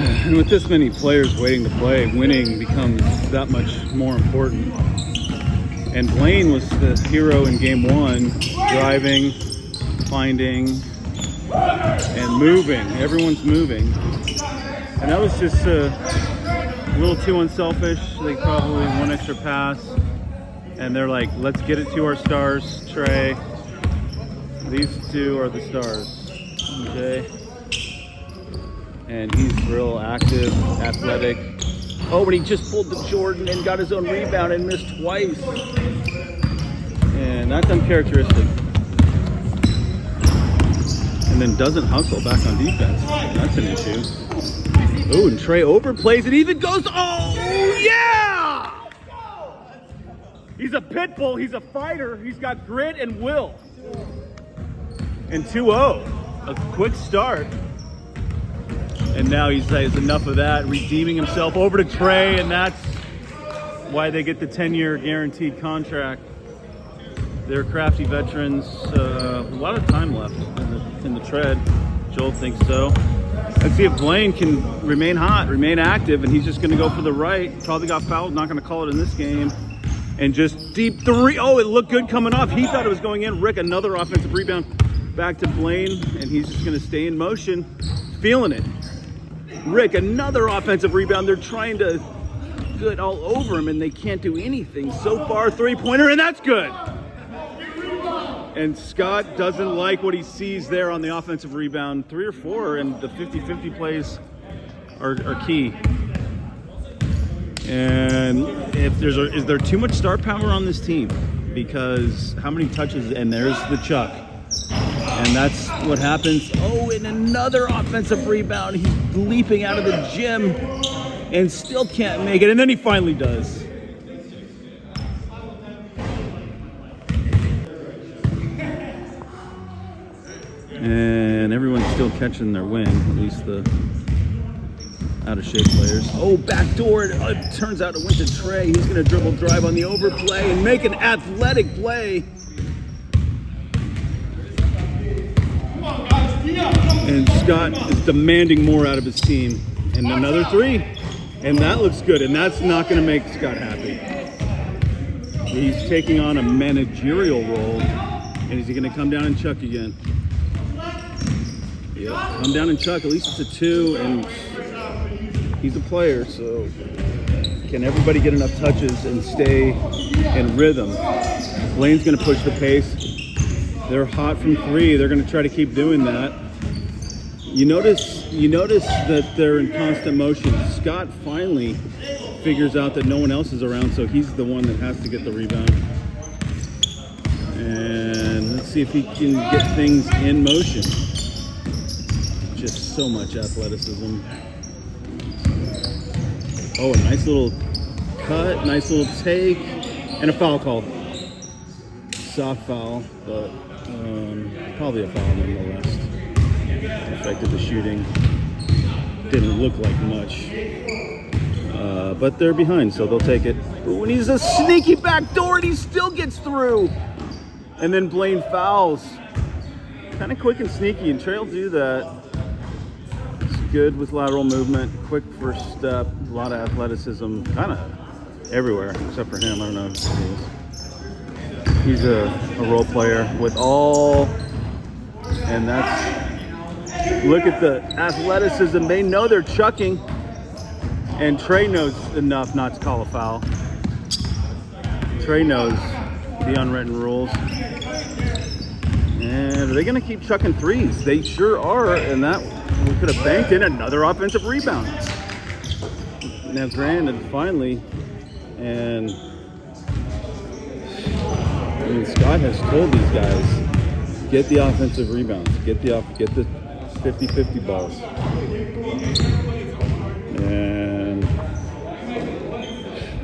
And with this many players waiting to play, winning becomes that much more important. And Blaine was the hero in game one, driving, finding, and moving. Everyone's moving. And that was just a little too unselfish. They probably one extra pass. And they're like, let's get it to our stars, Trey. These two are the stars. Okay. And he's real active, athletic. Oh, but he just pulled the Jordan and got his own rebound and missed twice. And that's uncharacteristic. And then doesn't hustle back on defense. That's an issue. Oh, and Trey overplays it, even goes, oh, yeah! He's a pit bull, he's a fighter, he's got grit and will. And 2-0, a quick start. And now he says enough of that, redeeming himself over to Trey, and that's why they get the 10-year guaranteed contract. They're crafty veterans, a lot of time left in the tread. Joel thinks so. Let's see if Blaine can remain hot, remain active, and he's just gonna go for the right. Probably got fouled, not gonna call it in this game. And just deep three, oh, it looked good coming off. He thought it was going in. Rick, another offensive rebound back to Blaine, and he's just gonna stay in motion, feeling it. Rick, another offensive rebound. They're trying to get all over him, and they can't do anything. So far, three-pointer, and that's good. And Scott doesn't like what he sees there on the offensive rebound. 3 or 4, and the 50-50 plays are key. And if is there too much star power on this team? Because how many touches, and there's the Chuck. And that's what happens. Oh, and another offensive rebound. He's leaping out of the gym and still can't make it. And then he finally does. And everyone's still catching their win, at least the out-of-shape players. Oh, backdoor. It turns out it went to Trey. He's going to dribble drive on the overplay and make an athletic play. And Scott is demanding more out of his team. And another 3. And that looks good. And that's not going to make Scott happy. He's taking on a managerial role. And is he going to come down and chuck again? Yep, come down and chuck. At least it's a 2. And he's a player. So can everybody get enough touches and stay in rhythm? Blaine's going to push the pace. They're hot from 3. They're going to try to keep doing that. You notice that they're in constant motion. Scott finally figures out that no one else is around, so he's the one that has to get the rebound. And let's see if he can get things in motion. Just so much athleticism. Oh, a nice little cut, nice little take, and a foul call. Soft foul, but probably a foul nonetheless. Affected the shooting. Didn't look like much. But they're behind, so they'll take it. Ooh, and he's a sneaky backdoor, and he still gets through. And then Blaine fouls. Kind of quick and sneaky, and Trey will do that. It's good with lateral movement, quick first step, a lot of athleticism, kind of everywhere, except for him. I don't know who he is. He's a role player with all, and that's, look at the athleticism. They know they're chucking, and Trey knows enough not to call a foul. Trey knows the unwritten rules. And are they going to keep chucking threes? They sure are, and that we could have banked in another offensive rebound. Now granted, finally, and I mean, Scott has told these guys, get the offensive rebounds, get the 50-50 balls. And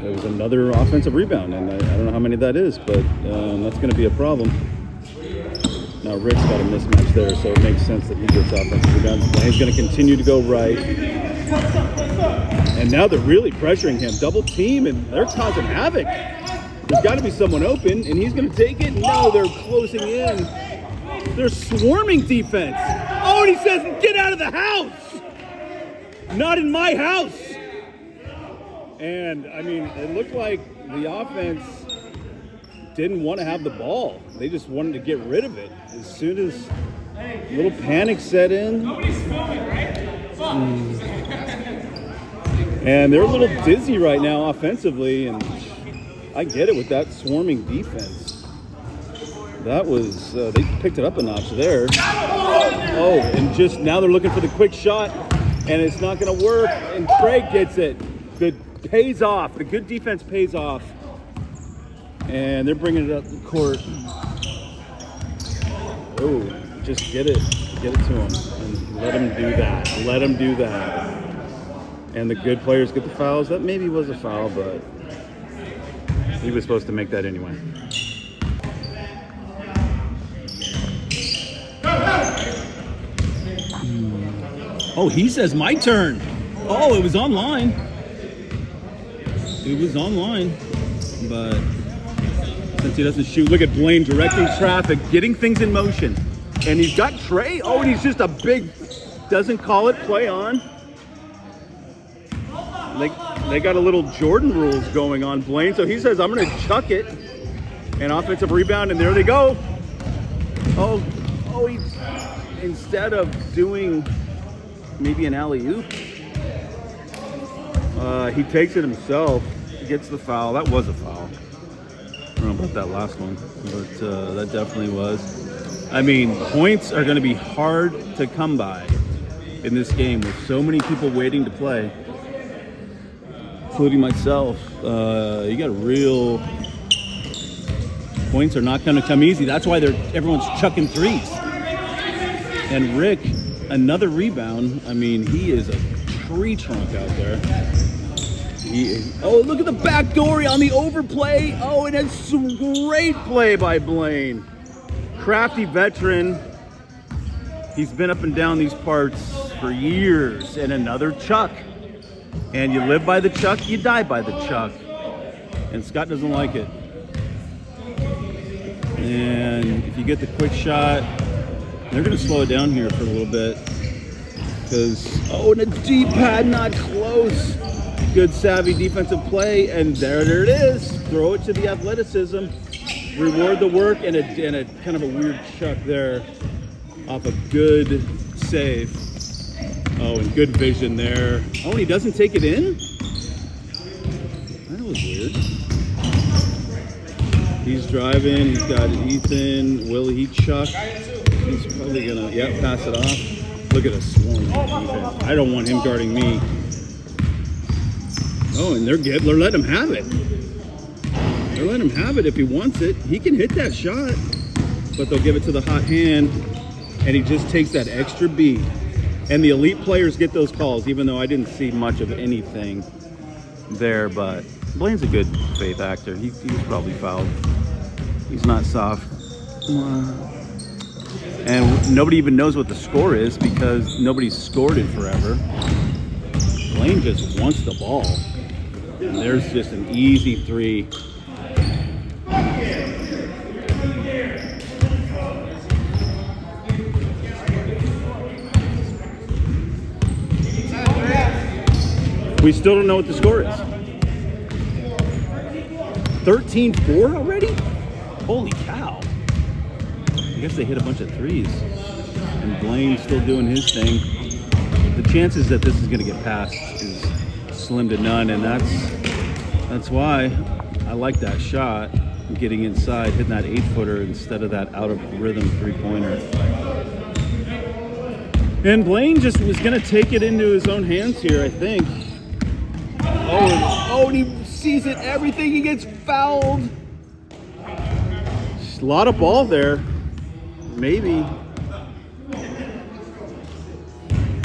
there was another offensive rebound, and I don't know how many that is, but that's going to be a problem. Now Rick's got a mismatch there, so it makes sense that he gets offensive rebounds. He's going to continue to go right. And now they're really pressuring him. Double team, and they're causing havoc. There's got to be someone open, and he's going to take it. No, they're closing in. They're swarming defense. Oh, and he says, get out of the house. Not in my house. And, I mean, it looked like the offense didn't want to have the ball. They just wanted to get rid of it. As soon as a little panic set in. And they're a little dizzy right now offensively, and I get it with that swarming defense. That was, they picked it up a notch there. Oh, and just now they're looking for the quick shot, and it's not going to work, and Trey gets it. Good pays off. The good defense pays off. And they're bringing it up the court. Oh, just get it to him, and let him do that. Let him do that. And the good players get the fouls. That maybe was a foul, but he was supposed to make that anyway. Oh, he says my turn. Oh, it was online. It was online, but since he doesn't shoot, look at Blaine directing traffic, getting things in motion. And he's got Trey. Oh, and he's just a big, doesn't call it play on. They got a little Jordan rules going on, Blaine. So he says, I'm going to chuck it. An offensive rebound, and there they go. Oh, he's, instead of doing maybe an alley-oop, he takes it himself, gets the foul. That was a foul. I don't know about that last one, but that definitely was. I mean, points are going to be hard to come by in this game with so many people waiting to play, including myself. You got real points are not going to come easy. That's why everyone's chucking threes. And Rick, another rebound. I mean, he is a tree trunk out there. Oh, look at the back door on the overplay. Oh, and it's some great play by Blaine. Crafty veteran. He's been up and down these parts for years. And another chuck. And you live by the chuck, you die by the chuck. And Scott doesn't like it. And if you get the quick shot, they're going to slow it down here for a little bit. Because, oh, and a deep pad, not close. Good savvy defensive play, and there it is. Throw it to the athleticism. Reward the work, and a kind of a weird chuck there off a good save. Oh, and good vision there. Oh, and he doesn't take it in? That was weird. He's driving. He's got Ethan. Will he chuck? He's probably going to, pass it off. Look at a swarm defense. I don't want him guarding me. Oh, and they're letting him have it. They're letting him have it if he wants it. He can hit that shot, but they'll give it to the hot hand, and he just takes that extra beat. And the elite players get those calls, even though I didn't see much of anything there. But Blaine's a good faith actor. He was probably fouled. He's not soft. And nobody even knows what the score is because nobody's scored it forever. Blaine just wants the ball. And there's just an easy three. We still don't know what the score is. 13-4 already? Holy cow. I guess they hit a bunch of threes. And Blaine's still doing his thing. The chances that this is going to get passed is slim to none, and that's why I like that shot. Getting inside, hitting that 8-footer instead of that out-of-rhythm three-pointer. And Blaine just was going to take it into his own hands here, I think. Oh, and he sees it, everything, he gets fouled. Just a lot of ball there. Maybe.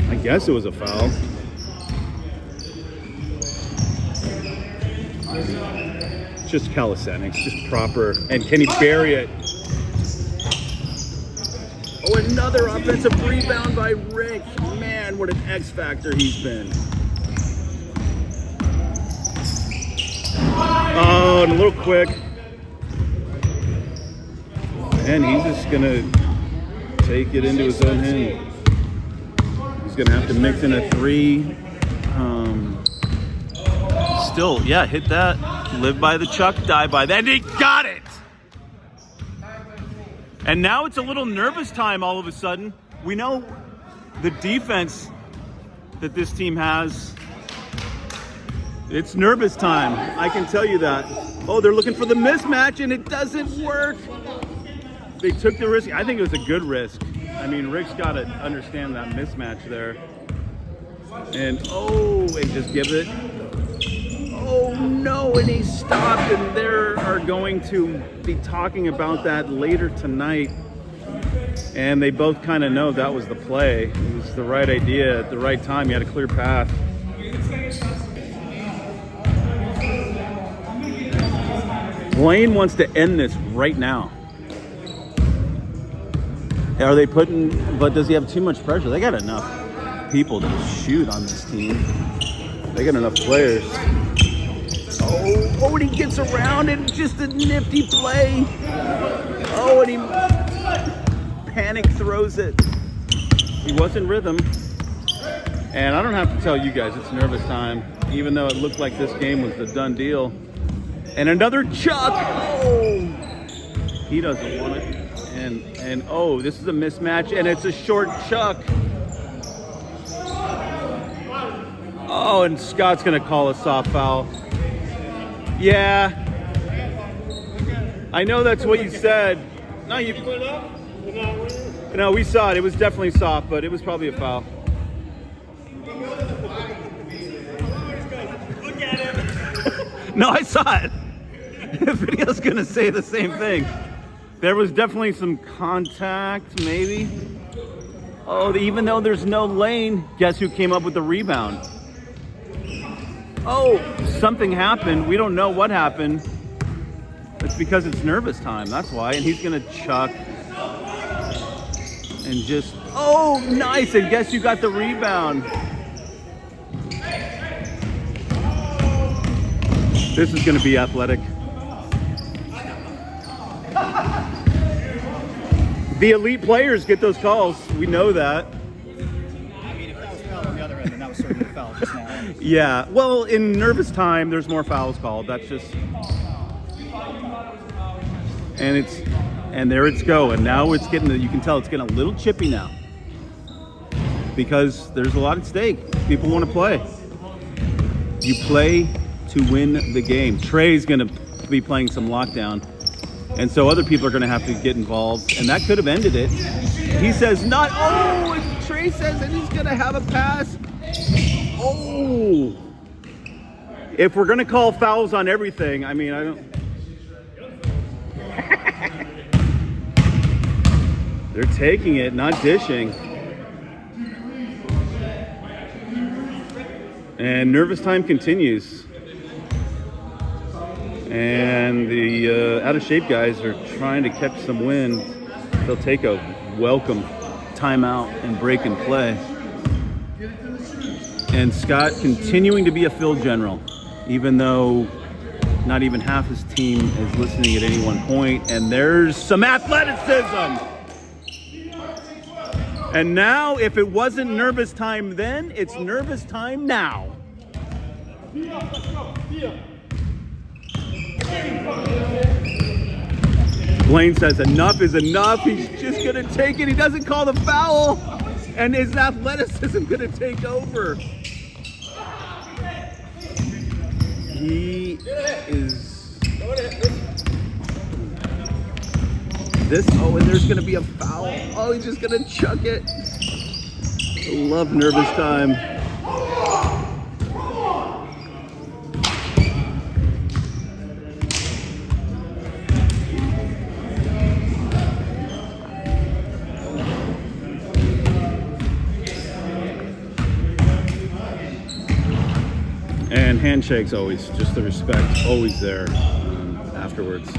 I guess it was a foul. Just calisthenics, just proper. And can he bury it? Oh, another offensive rebound by Rick. Man, what an X factor he's been. Oh, and a little quick. And he's just gonna take it into his own hand. He's gonna have to mix in a three. Still, yeah, hit that. Live by the chuck, die by that. And he got it! And now it's a little nervous time all of a sudden. We know the defense that this team has. It's nervous time. I can tell you that. Oh, they're looking for the mismatch and it doesn't work. They took the risk. I think it was a good risk. I mean, Rick's got to understand that mismatch there. And just give it. Oh no, and he stopped, and they are going to be talking about that later tonight. And they both kind of know that was the play. It was the right idea at the right time. You had a clear path. Blaine wants to end this right now. Are they but does he have too much pressure? They got enough people to shoot on this team. They got enough players. Oh, and he gets around and just a nifty play. Oh, and he panic throws it. He was in rhythm. And I don't have to tell you guys, it's nervous time, even though it looked like this game was the done deal. And another chuck. Oh, he doesn't want it. And oh, this is a mismatch, and it's a short chuck. Oh, and Scott's gonna call a soft foul. Yeah, I know that's what you said. No, no, we saw it. It was definitely soft, but it was probably a foul. Look at him. No, I saw it. The video's gonna say the same thing. There was definitely some contact, maybe. Oh, even though there's no lane, guess who came up with the rebound? Oh, something happened. We don't know what happened. It's because it's nervous time, that's why. And he's gonna chuck. And just, oh, nice. And guess who got the rebound? This is gonna be athletic. The elite players get those calls. We know that. I mean, if that was foul on the other end, then that was certainly a foul just now. Yeah, well, in nervous time, there's more fouls called. That's just... And there it's going. Now it's getting, you can tell it's getting a little chippy now. Because there's a lot at stake. People want to play. You play to win the game. Trey's going to be playing some lockdown. And so other people are going to have to get involved. And that could have ended it. He says not. Oh, and Trey says that he's going to have a pass. Oh. If we're going to call fouls on everything, I mean, I don't. They're taking it, not dishing. And nervous time continues. And the out-of-shape guys are trying to catch some wind. They'll take a welcome timeout and break and play. And Scott continuing to be a field general, even though not even half his team is listening at any one point. And there's some athleticism. And now, if it wasn't nervous time then, it's nervous time now. Blaine says enough is enough. He's just going to take it. He doesn't call the foul. And his athleticism going to take over. He is... This, oh, and there's going to be a foul. Oh, he's just going to chuck it. I love nervous time. And handshakes always, just the respect, always there afterwards.